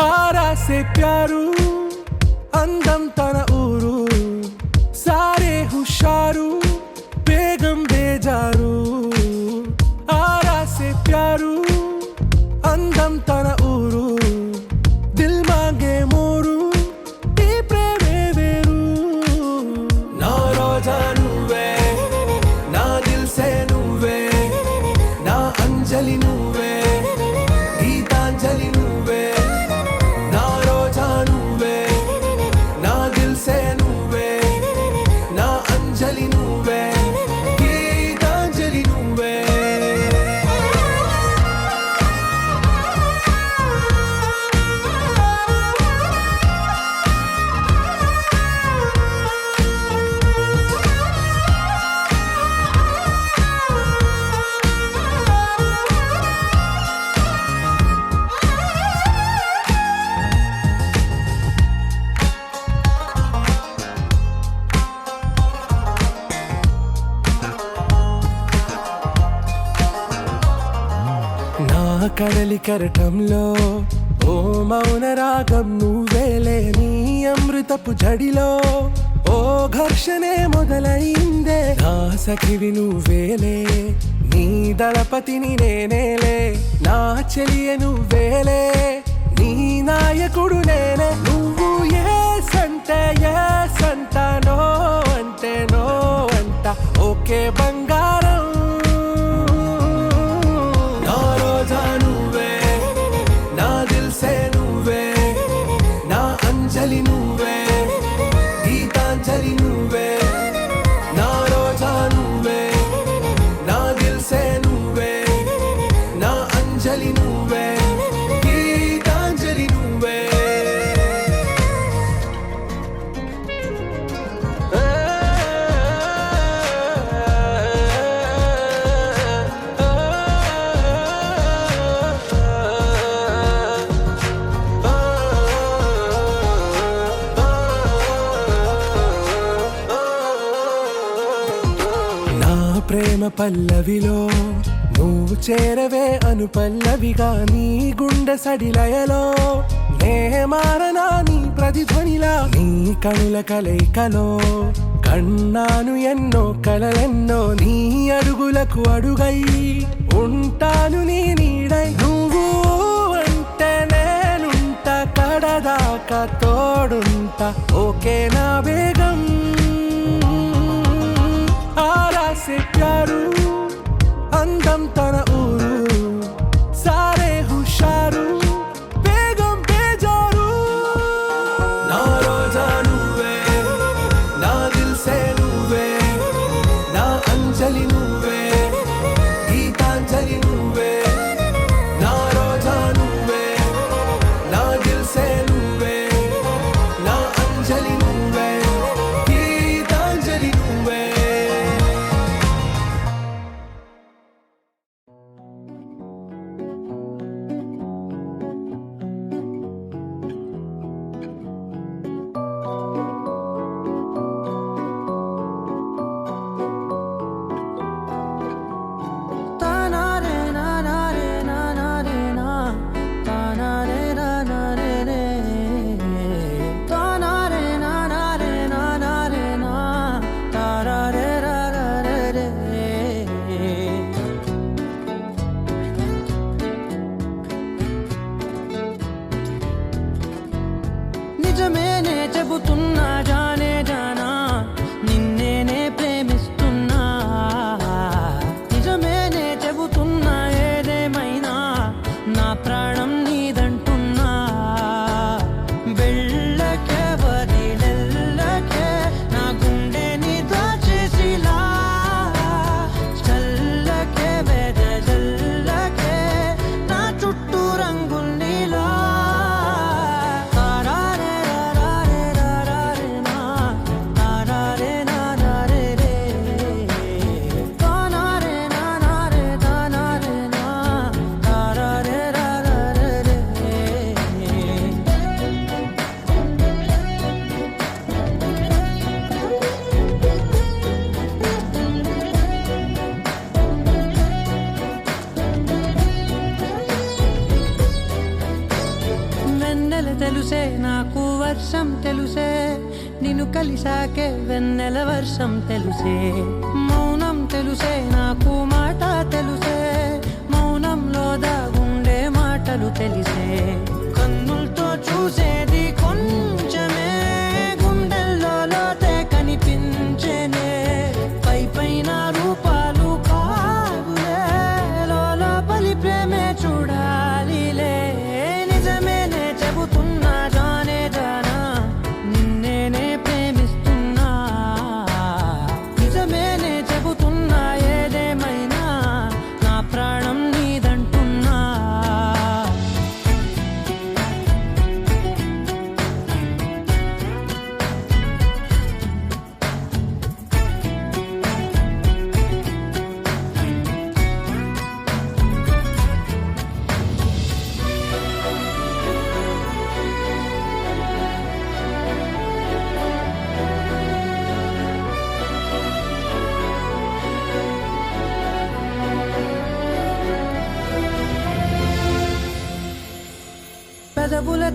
आरा से प्यारू అందం తన ఊరు సారే హుషారు బేగం బేజారు ఆరా సే ప్యారు అందం తన ఊరు దిల్ మాంగే మోరు ఈ ప్రేమే వేరు నా రోజా నువ్వే నా దిల్ సే నువ్వే నా అంజలి నువ్వే గీతాంజలి నువ్వే నా రోజా నువ్వే నా దిల్ కడలి కెరటంలో ఓ మౌన రాగం నువ్వేలే, నీ అమృతపు జడిలో ఓ ఘర్షణే మొదలైందే. నా సఖివి నువ్వేలే, నీ దళపతిని నేనేలే, నా చెలియ నువ్వేలే, నీ నాయకుడు నేనే. నువ్వు ఏ సంట నో అంటే నో అంట, ఓకే బంగారం. నా రోజా నువ్వే, నా దిల్సే నువ్వే, నా అంజలి నువ్వే, గీతాంజలి నువ్వే. నా రోజా నువ్వే, నా దిల్సే నువ్వే, నా అంజలి నువ్వే, గీతాంజలి నువ్వే. నా ప్రేమ పల్లవిలో నువ్వు చేరవే అను పల్లవిగా, నీ గుండె సడిలయలో నే మారనా నీ ప్రతిధ్వనిలా. నీ కనుల కలయికలో కన్నాను ఎన్నో కలలెన్నో, నీ అడుగులకు అడుగై ఉంటాను నీ నీడై. నువ్వు అంటే నేనుంట, కడదాకా తోడుంట, ఓకే నా వేగం. ఆరాసే ప్యారు అందం తన ఊరు, సారే హుషారు బేగం బేజారు. నా రోజా నువ్వే, నా దిల్సే నువ్వే, నా అంజలి నువ్వే, గీతాంజలి నువ్వే. నా రోజా నువ్వే, నా దిల్సే నువ్వే, నా అంజలి నువ్వే, గీతాంజలి నువ్వే. నిజమేనే చెబుతున్నా జానే జానా, నిన్నేనే ప్రేమిస్తున్నా. నిజమేనే చెబుతున్నా ఏదేమైనా నా ప్రాణం నీదంటున్నా. వెళ్ళకే వదిలెళ్ళకే నా గుండెని దాచేసిలా, చల్లకే వెదజల్లకే నా చుట్టూ రంగుల్నిలా. వెన్నెల తెలుసే నాకు వర్షం తెలుసే, నిన్ను కలిసాకే వెన్నెల వర్షం తెలుసే. మౌనం తెలుసే నాకు మాట తెలుసే, మౌనంలో దాగుండే మాటలు తెలిసే. కన్నులతో చూసేది కొంచెమే, గుండెల్లో లోతే కనిపించేనే. పై పైన రూపాలు కాదులే, లోపలి ప్రేమే చూడాలిలే. నిజమేనే చెబుతున్నా జానే జానా, నిన్నేనే ప్రేమిస్తున్నా. నిజమేనే చెబుతున్నా ఏదేమైనా నా ప్రాణం నీదంటున్నా.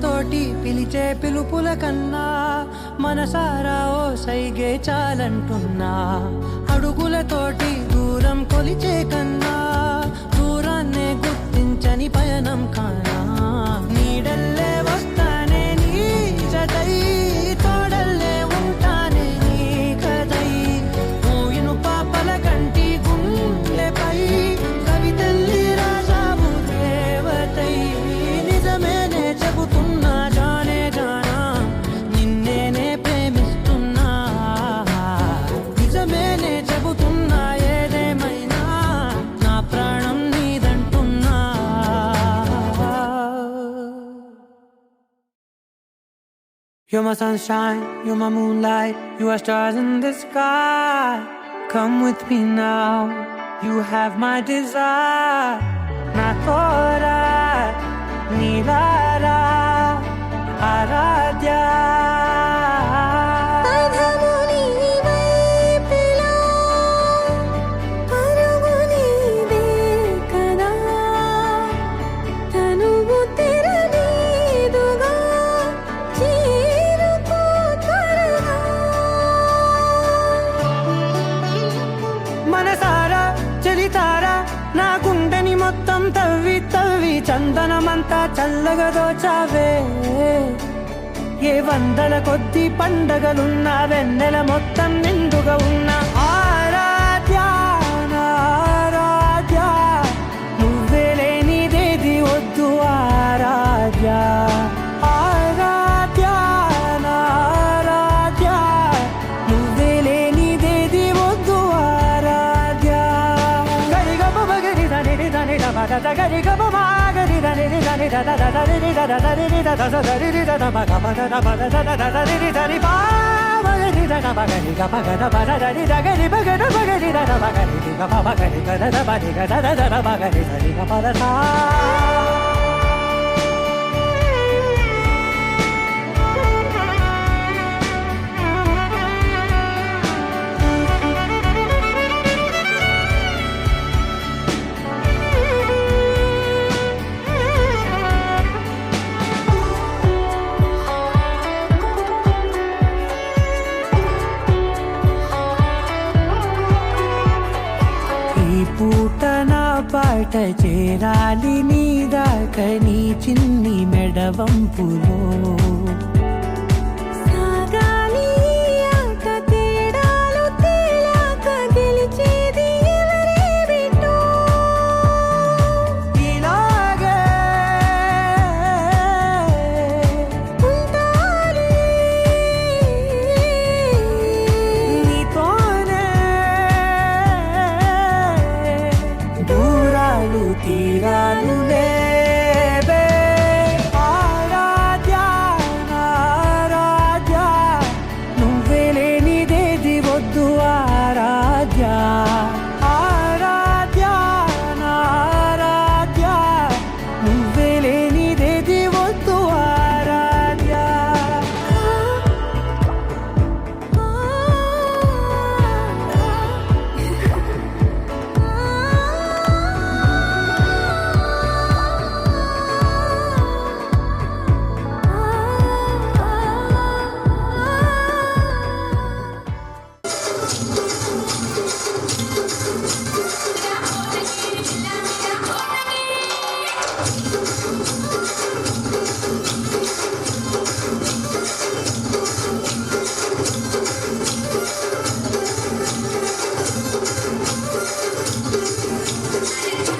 పెదవులతోటి పిలిచే పిలుపుల కన్నా మనసారా ఓ సైగే చాలంటున్నా. అడుగులతోటి దూరం కొలిచే కన్నా దూరాన్నే గుర్తించని పయనం కానా. నీడల్లే వస్తానే నీ జతై, తోడల్లే ఉంటానే నీ కదై. మోయిను పాపల కంటి గుండెపై కవితల్లి రాజావు దేవతై. నిజమేనే చెబుతున్నా జానే జానా, నిన్నేనే ప్రేమిస్తున్నా. నిజమేనే చెబుతున్నా ఏదేమైనా నా ప్రాణం నీదంటున్నా. You're my sunshine, you're my moonlight, you are stars in the sky. Come with me now, you have my desire. Na tora, nilara, aradhya. మనసారా చలితారా నా గుండెని మొత్తం తవ్వి తవ్వి చందనమంతా చల్లగా దోచావే. ఏ వందల కొద్ది పండగలున్నా వెన్నెల మొత్తం నిండుగా ఉన్న ఆరాధ్య నా ఆరాధ్య. నువ్వే లేనిదేది వద్దు ఆరాధ్య. ఆరాధ్య నా ఆరాధ్య, నువ్వే లేనిదేది వద్దు ఆరాధ్య. గరిగమ బగరి దని దని డబద గరిగమ మాగరి దని దని దద దరి దద దరి దద దరి దద మగమ దద బద దద దరి దరి బాగరి దద బగరి గమగద బద దరి దగరి బగద బగరి దద బగరి గమ బగరి గద బడి గద దద బగరి దరి గమ దద. పూట నా పాట చేరాలి నీ దాకా నీ చిన్ని మెడవంపులో. సాగాలి ఆట తేడాలు తేలాక గెలిచేది ఎవరే బిడ్డో. ఇలాగే ఉంటాలి నీతోనే దూరాలు తీరాలు లేవే. ఆరాధ్య నా ఆరాధ్య, నువ్వే లేనిదేది వద్దు ఆరాధ్య. ఆరాధ్య నా ఆరాధ్య, నువ్వే లేనిదేది వద్దు ఆరాధ్య.